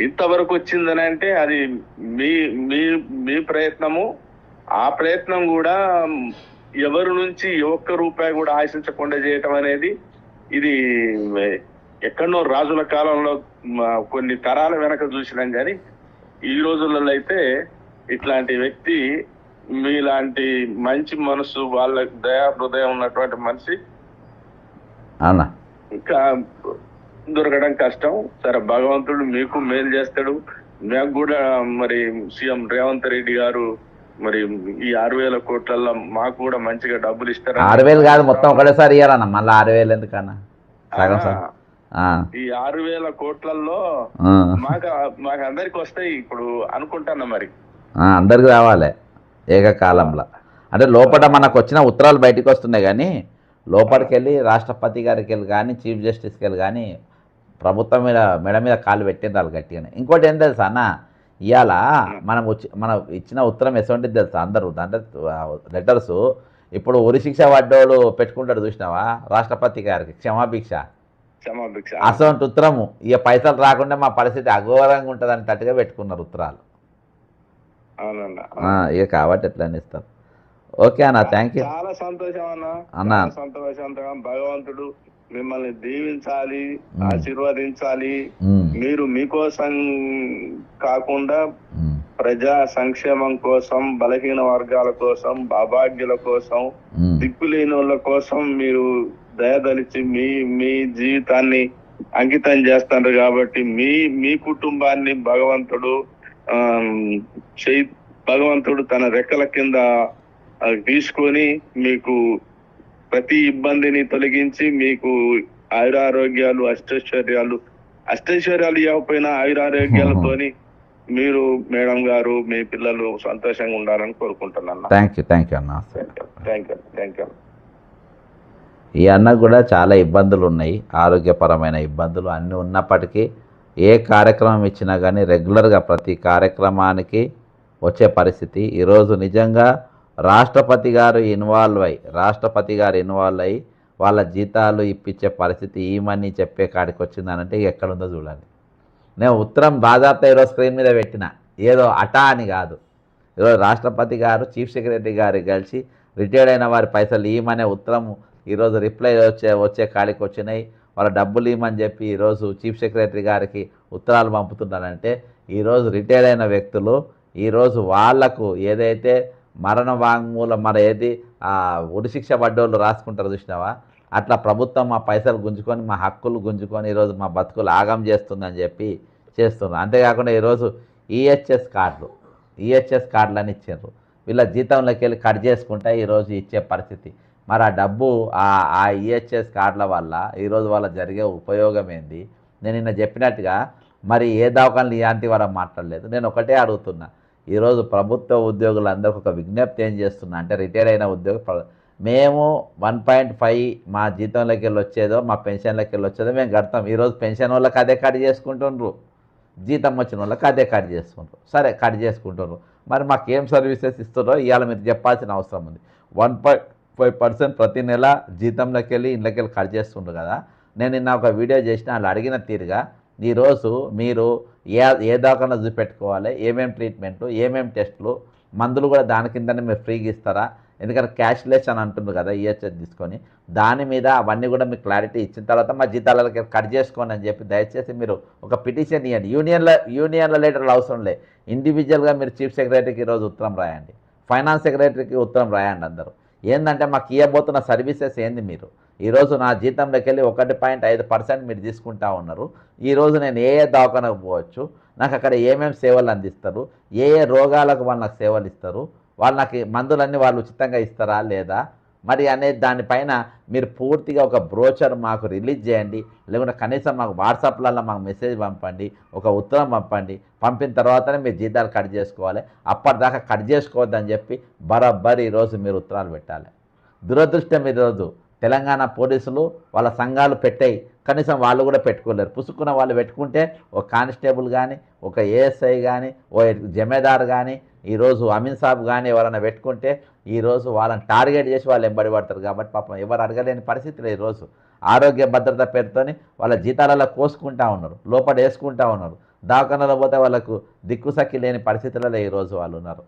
ఇంతవరకు వచ్చిందని అంటే అది మీ ప్రయత్నము. ఆ ప్రయత్నం కూడా ఎవరి నుంచి ఒక్క రూపాయి కూడా ఆశించకుండా చేయటం అనేది ఇది ఎక్కడో రాజుల కాలంలో కొన్ని తరాల వెనక చూసినాం. కానీ ఈ రోజులలో అయితే ఇట్లాంటి వ్యక్తి, మీలాంటి మంచి మనసు, వాళ్ళ దయా హృదయం ఉన్నటువంటి మనిషి ఇంకా దొరకడం కష్టం. సరే, భగవంతుడు మీకు మేలు చేస్తాడు. నాకు కూడా మరి సీఎం రేవంత్ రెడ్డి గారు మరి ఈ 6,000 కోట్లలో మాకు కూడా మంచిగా డబ్బులు ఇస్తారు. 6,000 కాదు, మొత్తం ఒకటేసారి ఇయ్యాలన్న, మళ్ళీ 6,000 ఎందుకన్నా, సగం సగం. ఈ 6,000 కోట్లలో మాకు అందరికి వస్తాయి ఇప్పుడు అనుకుంటున్నా. మరి అందరికి రావాలి ఏకకాలంలో. అంటే లోపల మనకు వచ్చిన ఉత్తరాలు బయటకు వస్తున్నాయి, కానీ లోపలికి వెళ్ళి రాష్ట్రపతి గారికి వెళ్ళి కానీ చీఫ్ జస్టిస్కి వెళ్ళి కానీ ప్రభుత్వం మీద మెడ మీద కాలు పెట్టిండ్రు గట్టిగానే. ఇంకోటి ఏం తెలుసా అన్న, ఇవాళ మనం ఇచ్చిన ఉత్తరం ఎటువంటిది తెలుసా, అందరూ దాంట్లో లెటర్స్ ఇప్పుడు ఉరిశిక్ష పడ్డోళ్ళు పెట్టుకుంటాడు చూసినావా రాష్ట్రపతి గారికి క్షమాభిక్ష, అసలు ఉత్తరము ఇక పైసలు రాకుండా మా పరిస్థితి అఘోరంగా ఉంటుంది అని తట్టుగా పెట్టుకున్నారు ఉత్తరాలు. ఇక కాబట్టి ఎట్లా ఇస్తారు. ఓకే అన్న, థ్యాంక్ యూ. చాలా సంతోషం అన్న, సంతోషంగా భగవంతుడు మిమ్మల్ని దీవించాలి, ఆశీర్వదించాలి. మీరు మీకోసం కాకుండా ప్రజా సంక్షేమం కోసం, బలహీన వర్గాల కోసం, అభాగ్యుల కోసం, దిక్కులేని వాళ్ళ కోసం మీరు దయదలిచి మీ జీవితాన్ని అంకితం చేస్తారు. కాబట్టి మీ కుటుంబాన్ని భగవంతుడు తన రెక్కల కింద తీసుకొని మీకు ప్రతి ఇబ్బందిని తొలగించి మీకు ఆయురారోగ్యాలు అష్టైశ్వర్యాలు ఇవ్వకపోయినా ఆయురారోగ్యాలతోని మీరు మేడం గారు మీ పిల్లలు సంతోషంగా ఉండాలని కోరుకుంటున్నాను. థ్యాంక్ యూ అన్న. Thank you. ఈ అన్నకు కూడా చాలా ఇబ్బందులు ఉన్నాయి, ఆరోగ్యపరమైన ఇబ్బందులు అన్నీ ఉన్నప్పటికీ ఏ కార్యక్రమం ఇచ్చినా కానీ రెగ్యులర్గా ప్రతి కార్యక్రమానికి వచ్చే పరిస్థితి. ఈరోజు నిజంగా రాష్ట్రపతి గారు ఇన్వాల్వ్ అయ్యి వాళ్ళ జీతాలు ఇప్పించే పరిస్థితి ఈమని చెప్పే కాడికి వచ్చిందనంటే ఎక్కడుందో చూడండి. నేను ఉత్తరం బాజాప్తా ఈరోజు స్క్రీన్ మీద పెట్టిన, ఏదో అటా అని కాదు. ఈరోజు రాష్ట్రపతి గారు చీఫ్ సెక్రటరీ గారికి కలిసి రిటైర్డ్ అయిన వారి పైసలు ఇవ్వమనే ఉత్తరం ఈరోజు రిప్లై వచ్చే కాడికి వచ్చినాయి. వాళ్ళ డబ్బులు ఇవ్వమని చెప్పి ఈరోజు చీఫ్ సెక్రటరీ గారికి ఉత్తరాలు పంపుతున్నారంటే ఈరోజు రిటైర్డ్ అయిన వ్యక్తులు ఈరోజు వాళ్లకు ఏదైతే మరణ వాంగ్మూలం ఏది ఉరిశిక్ష పడ్డోళ్ళు రాసుకుంటారు చూసినావా, అట్లా ప్రభుత్వం మా పైసలు గుంజుకొని మా హక్కులు గుంజుకొని ఈరోజు మా బతుకులు ఆగం చేస్తుందని చెప్పి చేస్తున్నారు. అంతేకాకుండా ఈరోజు ఈహెచ్ఎస్ కార్డులు అని ఇచ్చారు. వీళ్ళ జీతంలోకి వెళ్ళి కట్ చేసుకుంటే ఈరోజు ఇచ్చే పరిస్థితి. మరి ఆ డబ్బు ఆ ఈహెచ్ఎస్ కార్డుల వల్ల ఈరోజు వాళ్ళ జరిగే ఉపయోగం ఏంది? నేను నిన్న చెప్పినట్టుగా మరి ఏ దవాఖానలు ఇలాంటి వారు మాట్లాడలేదు. నేను ఒకటే అడుగుతున్నా, ఈరోజు ప్రభుత్వ ఉద్యోగులందరికీ ఒక విజ్ఞప్తి ఏం చేస్తున్నా అంటే, రిటైర్ అయిన మేము 1.5 మా జీతంలోకి వెళ్ళి వచ్చేదో మా పెన్షన్లోకి వెళ్ళి వచ్చేదో మేము కడతాం. ఈరోజు పెన్షన్ వాళ్ళకి అదే కట్ చేసుకుంటుండ్రు, జీతం వచ్చిన వాళ్ళకి అదే కట్ చేసుకుంటారు. సరే కట్ చేసుకుంటున్నారు, మరి మాకేం సర్వీసెస్ ఇస్తారో ఇవాళ మీరు చెప్పాల్సిన అవసరం ఉంది. 1.5% ప్రతి నెల జీతంలోకి వెళ్ళి ఇంట్లోకి వెళ్ళి కట్ చేస్తుండ్రు కదా. నేను నిన్న ఒక వీడియో చేసిన వాళ్ళు అడిగిన తీరుగా ఈరోజు మీరు ఏ దాకా చూపెట్టుకోవాలి, ఏమేమి ట్రీట్మెంట్లు, ఏమేమి టెస్టులు, మందులు కూడా దాని కిందనే మీరు ఫ్రీగా ఇస్తారా? ఎందుకంటే క్యాష్లెస్ అని అంటున్నారు కదా ఈహెచ్ఎస్ తీసుకొని, దాని మీద అవన్నీ కూడా మీకు క్లారిటీ ఇచ్చిన తర్వాత మా జీతాలకి కట్ చేసుకోండి అని చెప్పి దయచేసి మీరు ఒక పిటిషన్ ఇవ్వండి. యూనియన్ల లెటర్లు అవసరం లే, ఇండివిజువల్గా మీరు చీఫ్ సెక్రటరీకి ఈరోజు ఉత్తరం రాయండి, ఫైనాన్స్ సెక్రటరీకి ఉత్తరం రాయండి. అందరూ ఏంటంటే మాకు ఇవ్వబోతున్న సర్వీసెస్ ఏంది? మీరు ఈరోజు నా జీతంలోకి వెళ్ళి 1.5% మీరు తీసుకుంటా ఉన్నారు. ఈరోజు నేను ఏ దవాఖానకు పోవచ్చు, నాకు అక్కడ ఏమేమి సేవలు అందిస్తారు, ఏ రోగాలకు వాళ్ళు నాకు సేవలు ఇస్తారు, వాళ్ళు నాకు మందులన్నీ వాళ్ళు ఉచితంగా ఇస్తారా లేదా మరి అనేది దానిపైన మీరు పూర్తిగా ఒక బ్రోచర్ మాకు రిలీజ్ చేయండి. లేకుంటే కనీసం మాకు వాట్సాప్లలో మాకు మెసేజ్ పంపండి, ఒక ఉత్తరం పంపండి. పంపిన తర్వాతనే మీరు జీతాలు కట్ చేసుకోవాలి, అప్పటిదాకా కట్ చేసుకోవద్దని చెప్పి బరాబర్ ఈరోజు మీరు ఉత్తరాలు పెట్టాలి. దురదృష్టం ఈరోజు తెలంగాణ పోలీసులు వాళ్ళ సంఘాలు పెట్టాయి, కనీసం వాళ్ళు కూడా పెట్టుకోలేరు. పుసుకున్న వాళ్ళు పెట్టుకుంటే ఒక కానిస్టేబుల్ కానీ, ఒక ఏఎస్ఐ కానీ, ఓ జమేదార్ కానీ, ఈరోజు అమీన్ సాబ్ కానీ ఎవరైనా పెట్టుకుంటే ఈరోజు వాళ్ళని టార్గెట్ చేసి వాళ్ళు ఎంబడి పడతారు. కాబట్టి పాపం ఎవరు అడగలేని పరిస్థితులు ఈరోజు ఆరోగ్య భద్రత పేరుతోని వాళ్ళ జీతాలలో కోసుకుంటా ఉన్నారు, లోపల వేసుకుంటా ఉన్నారు. దవాఖానలో పోతే వాళ్ళకు దిక్కుసక్కి లేని పరిస్థితులలో ఈరోజు వాళ్ళు ఉన్నారు.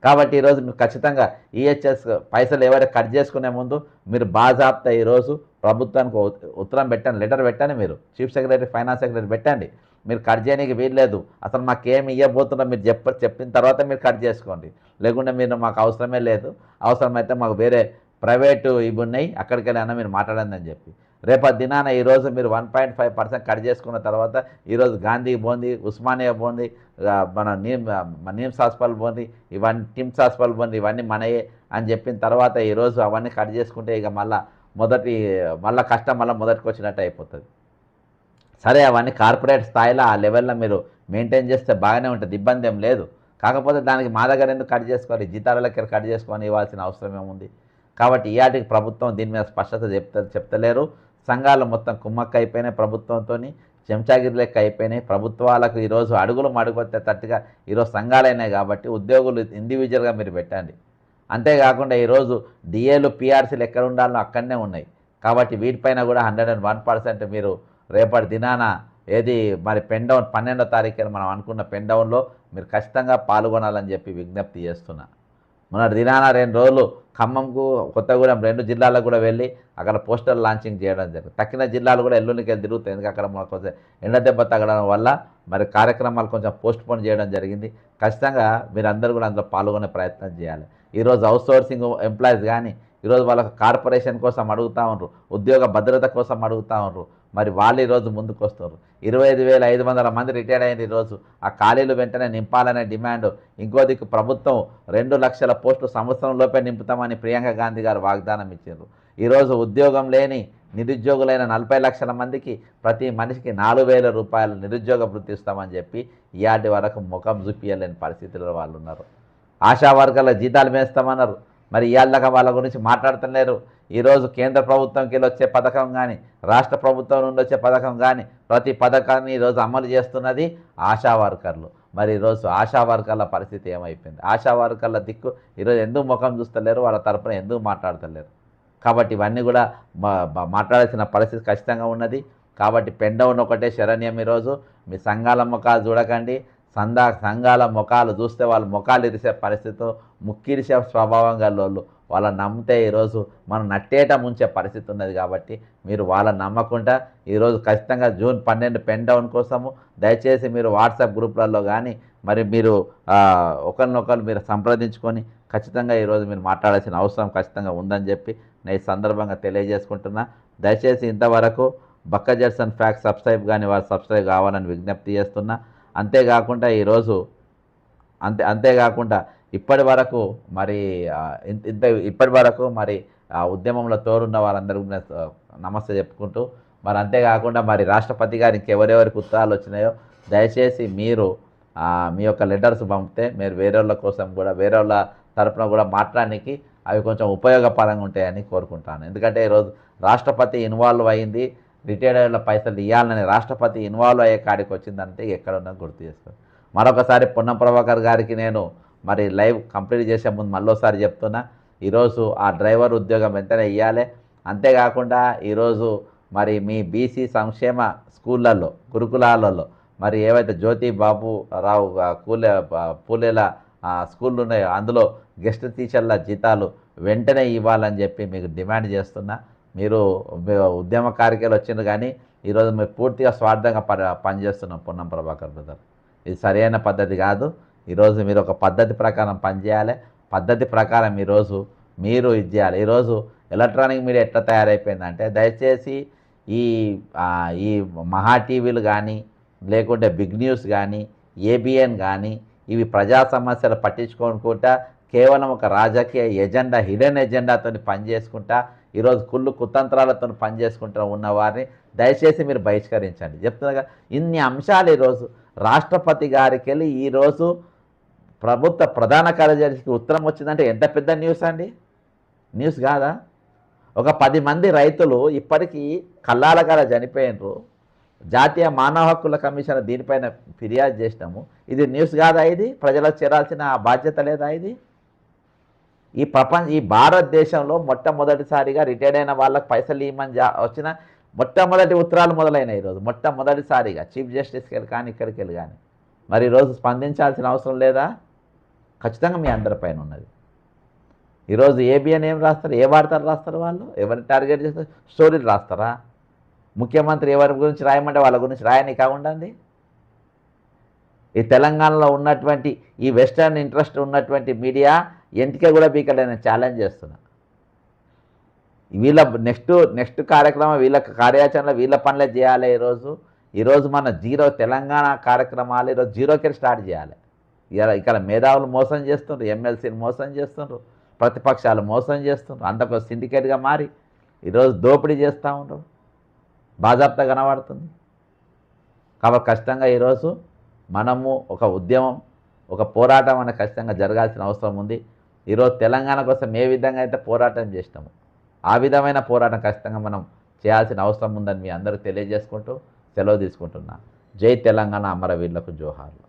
కాబట్టి ఈరోజు మీరు ఖచ్చితంగా ఈహెచ్ఎస్ పైసలు ఎవరైనా కట్ చేసుకునే ముందు మీరు బాజాప్తా ఈరోజు ప్రభుత్వానికి ఉత్తరం పెట్టండి, లెటర్ పెట్టండి. మీరు చీఫ్ సెక్రటరీ, ఫైనాన్స్ సెక్రటరీ పెట్టండి. మీరు కట్ చేయడానికి వీల్లేదు, అసలు మాకేమి ఇవ్వబోతున్నా మీరు చెప్పిన తర్వాత మీరు కట్ చేసుకోండి. లేకుంటే మీరు మాకు అవసరమే లేదు, అవసరమైతే మాకు వేరే ప్రైవేటు ఇవి ఉన్నాయి అక్కడికి వెళ్ళి మీరు మాట్లాడండి అని చెప్పి రేపటి దినాన ఈరోజు మీరు 1.5% కట్ చేసుకున్న తర్వాత ఈరోజు గాంధీ పోంది, ఉస్మానియా పోంది, మన నిమ్స్ హాస్పిటల్ పోంది, ఇవన్నీ టిమ్స్ హాస్పిటల్ పోంది, ఇవన్నీ మనయే అని చెప్పిన తర్వాత ఈరోజు అవన్నీ కట్ చేసుకుంటే ఇక మళ్ళీ కష్టం మొదటికి వచ్చినట్టు అయిపోతుంది. సరే, అవన్నీ కార్పొరేట్ స్థాయిలో ఆ లెవెల్లో మీరు మెయింటైన్ చేస్తే బాగానే ఉంటుంది, ఇబ్బంది ఏం లేదు. కాకపోతే దానికి మా దగ్గర ఎందుకు కట్ చేసుకోవాలి, జీతాలకి కట్ చేసుకొని ఇవ్వాల్సిన అవసరం ఏముంది? కాబట్టి ఈయాటికి ప్రభుత్వం దీని మీద స్పష్టత చెప్తలేరు. సంఘాలు మొత్తం కుమ్మక్క అయిపోయినాయి, ప్రభుత్వంతో చెంచాగిరి లెక్క అయిపోయినాయి. ప్రభుత్వాలకు ఈరోజు అడుగులు మడుగొత్తే తట్టుగా ఈరోజు సంఘాలైనాయి కాబట్టి ఉద్యోగులు ఇండివిజువల్గా మీరు పెట్టండి. అంతేకాకుండా ఈరోజు డిఏలు పిఆర్సీలు ఎక్కడ ఉండాలో అక్కడనే ఉన్నాయి. కాబట్టి వీటిపైన కూడా 101% మీరు రేపటి దినాన ఏది మరి పెన్ డౌన్ 12వ తారీఖున మనం అనుకున్న పెన్ డౌన్లో మీరు ఖచ్చితంగా పాల్గొనాలని చెప్పి విజ్ఞప్తి చేస్తున్నా. మొన్నటి దినాన 2 రోజులు ఖమ్మంకు, కొత్తగూడెం 2 జిల్లాలకు కూడా వెళ్ళి అక్కడ పోస్టర్ లాంచింగ్ చేయడం జరిగింది. తక్కిన జిల్లాలు కూడా ఎల్లుండికి వెళ్ళి తిరుగుతాయి, ఎందుకంటే అక్కడ మనకు కొంచెం ఎండ దెబ్బ తగ్గడం వల్ల మరి కార్యక్రమాలు కొంచెం పోస్ట్పోన్ చేయడం జరిగింది. ఖచ్చితంగా మీరందరూ కూడా అందులో పాల్గొనే ప్రయత్నం చేయాలి. ఈరోజు అవుట్సోర్సింగ్ ఎంప్లాయీస్ కానీ ఈరోజు వాళ్ళకు కార్పొరేషన్ కోసం అడుగుతూ ఉన్నారు, ఉద్యోగ భద్రత కోసం అడుగుతూ ఉన్నారు. మరి వాళ్ళు ఈరోజు ముందుకు వస్తున్నారు. 25,500 మంది రిటైర్ అయింది. ఈరోజు ఆ ఖాళీలు వెంటనే నింపాలనే డిమాండ్. ఇంకో దిక్కు ప్రభుత్వం 2 లక్షల పోస్టులు సంవత్సరంలోపే నింపుతామని ప్రియాంక గాంధీ గారు వాగ్దానం ఇచ్చారు. ఈరోజు ఉద్యోగం లేని నిరుద్యోగులైన 40 లక్షల మందికి ప్రతి మనిషికి 4,000 రూపాయలు నిరుద్యోగ వృత్తి ఇస్తామని చెప్పి ఇయాటి వరకు ముఖం చూపించలేని పరిస్థితుల్లో వాళ్ళు ఉన్నారు. ఆశా వర్గాల జీతాలు వేస్తామన్నారు, మరి ఇవాళ వాళ్ళ గురించి మాట్లాడుతున్నారు. ఈరోజు కేంద్ర ప్రభుత్వంకి వెళ్ళి వచ్చే పథకం కానీ రాష్ట్ర ప్రభుత్వం నుండి వచ్చే పథకం కానీ ప్రతి పథకాన్ని ఈరోజు అమలు చేస్తున్నది ఆశా వర్కర్లు. మరి ఈరోజు ఆశా వర్కర్ల పరిస్థితి ఏమైపోయింది? ఆశా వర్కర్ల దిక్కు ఈరోజు ఎందుకు ముఖం చూస్తలేరు, వాళ్ళ తరపున ఎందుకు మాట్లాడతలేరు? కాబట్టి ఇవన్నీ కూడా మాట్లాడాల్సిన పరిస్థితి ఖచ్చితంగా ఉన్నది. కాబట్టి పెన్ డౌన్ ఒకటే శరణ్యం. ఈరోజు మీ సంఘాల ముఖాలు చూడకండి, సంఘాల ముఖాలు చూస్తే వాళ్ళు ముఖాలు ఇరిసే పరిస్థితి, ముక్కిరిసే స్వభావం గల్లోళ్ళు. వాళ్ళని నమ్మితే ఈరోజు మనం నట్టేట ముంచే పరిస్థితి ఉన్నది. కాబట్టి మీరు వాళ్ళని నమ్మకుండా ఈరోజు ఖచ్చితంగా జూన్ 12 పెన్ డౌన్ కోసము దయచేసి మీరు వాట్సాప్ గ్రూప్లలో కానీ మరి మీరు ఒకరినొకరు మీరు సంప్రదించుకొని ఖచ్చితంగా ఈరోజు మీరు మాట్లాడాల్సిన అవసరం ఖచ్చితంగా ఉందని చెప్పి నేను ఈ సందర్భంగా తెలియజేసుకుంటున్నా. దయచేసి ఇంతవరకు బక్క జడ్సన్ ఫ్యాక్ట్ సబ్స్క్రైబ్ కానీ వారు సబ్స్క్రైబ్ కావాలని విజ్ఞప్తి చేస్తున్నా. అంతేకాకుండా ఈరోజు అంతేకాకుండా ఇప్పటి వరకు మరి ఉద్యమంలో తోడున్న వారందరూ నమస్తే చెప్పుకుంటూ మరి అంతేకాకుండా మరి రాష్ట్రపతి గారు ఇంకెవరెవరికి ఉత్తరాలు వచ్చినాయో దయచేసి మీరు మీ యొక్క లెటర్స్ పంపితే మీరు వేరేళ్ళ కోసం కూడా వేరేళ్ళ తరపున కూడా మాట్లాడడానికి అవి కొంచెం ఉపయోగపరంగా ఉంటాయని కోరుకుంటాను. ఎందుకంటే ఈరోజు రాష్ట్రపతి ఇన్వాల్వ్ అయింది, రిటైర్డ్ పైసలు ఇవ్వాలని రాష్ట్రపతి ఇన్వాల్వ్ అయ్యే కాడికి వచ్చిందంటే ఎక్కడున్నా గుర్తు చేస్తాను. మరొకసారి పొన్నం ప్రభాకర్ గారికి నేను మరి లైవ్ కంప్లీట్ చేసే ముందు మళ్ళీసారి చెప్తున్నా, ఈరోజు ఆ డ్రైవర్ ఉద్యోగం వెంటనే ఇవ్వాలి. అంతేకాకుండా ఈరోజు మరి మీ బీసీ సంక్షేమ స్కూళ్ళల్లో గురుకులాలలో మరి ఏవైతే జ్యోతి బాబు రావు పూలేల స్కూళ్ళు ఉన్నాయో అందులో గెస్ట్ టీచర్ల జీతాలు వెంటనే ఇవ్వాలని చెప్పి మీకు డిమాండ్ చేస్తున్నా. మీరు ఉద్యమకారికలు వచ్చిండ్రు కానీ ఈరోజు మీరు పూర్తిగా స్వార్థంగా పనిచేస్తున్నాం పొన్నం ప్రభాకర్ బ్రదర్. ఇది సరైన పద్ధతి కాదు. ఈరోజు మీరు ఒక పద్ధతి ప్రకారం పనిచేయాలి. పద్ధతి ప్రకారం ఈరోజు మీరు ఇది చేయాలి. ఈరోజు ఎలక్ట్రానిక్ మీడియా ఎట్లా తయారైపోయిందంటే దయచేసి ఈ మహా టీవీలు కానీ లేకుంటే బిగ్ న్యూస్ కానీ ఏబిఎన్ కానీ ఇవి ప్రజా సమస్యలు పట్టించుకోనుకుంటా కేవలం ఒక రాజకీయ ఎజెండా హిడెన్ ఎజెండాతో పనిచేసుకుంటా ఈరోజు కుళ్ళు కుతంత్రాలతో పనిచేసుకుంటూ ఉన్న వారిని దయచేసి మీరు బహిష్కరించండి. చెప్తున్నా ఇన్ని అంశాలు ఈరోజు రాష్ట్రపతి గారికి వెళ్ళి ఈరోజు ప్రభుత్వ ప్రధాన కార్యదర్శికి ఉత్తరం వచ్చిందంటే ఎంత పెద్ద న్యూస్ అండి? న్యూస్ కాదా? ఒక 10 మంది రైతులు ఇప్పటికీ కల్లాలకాల చనిపోయినరు. జాతీయ మానవ హక్కుల కమిషన్ దీనిపైన ఫిర్యాదు చేసినాము. ఇది న్యూస్ కాదా? ఇది ప్రజలకు చేరాల్సిన బాధ్యత లేదా? ఇది ఈ భారతదేశంలో మొట్టమొదటిసారిగా రిటైర్డ్ అయిన వాళ్ళకి పైసలు ఇవ్వమని వచ్చిన మొట్టమొదటి ఉత్తరాలు మొదలైనాయి. ఈరోజు మొట్టమొదటిసారిగా చీఫ్ జస్టిస్కి వెళ్ళి కానీ ఇక్కడికి వెళ్ళి కానీ మరి ఈరోజు స్పందించాల్సిన అవసరం లేదా? ఖచ్చితంగా మీ అందరిపైన ఉన్నది. ఈరోజు ఏబిఎన్ ఏం రాస్తారు, ఏ వార్తలు రాస్తారు? వాళ్ళు ఎవరిని టార్గెట్ చేస్తారు? స్టోరీలు రాస్తారా? ముఖ్యమంత్రి ఎవరి గురించి రాయమంటే వాళ్ళ గురించి రాయని కాకుండండి. ఈ తెలంగాణలో ఉన్నటువంటి ఈ వెస్టర్న్ ఇంట్రెస్ట్ ఉన్నటువంటి మీడియా ఎంటికే కూడా బీకలే నేను ఛాలెంజ్ చేస్తున్నా. వీళ్ళ నెక్స్ట్ కార్యక్రమం వీళ్ళ కార్యాచరణలో వీళ్ళ పనులే చేయాలి. ఈరోజు మన తెలంగాణ కార్యక్రమాలు ఈరోజు జీరోకి స్టార్ట్ చేయాలి. ఇక్కడ మేధావులు మోసం చేస్తుండ్రు, ఎమ్మెల్సీలు మోసం చేస్తుండ్రు, ప్రతిపక్షాలు మోసం చేస్తుండ్రు, అంతకు సిండికేట్గా మారి ఈరోజు దోపిడీ చేస్తూ ఉండరు, బాజాప్తా కనబడుతుంది. కాబట్టి ఖచ్చితంగా ఈరోజు మనము ఒక ఉద్యమం, ఒక పోరాటం అనే ఖచ్చితంగా జరగాల్సిన అవసరం ఉంది. ఈరోజు తెలంగాణ కోసం ఏ విధంగా అయితే పోరాటం చేసినామో ఆ విధమైన పోరాటం ఖచ్చితంగా మనం చేయాల్సిన అవసరం ఉందని మీ అందరూ తెలియజేసుకుంటూ సెలవు తీసుకుంటున్నా. జై తెలంగాణ, అమరవీరులకు జోహార్లు.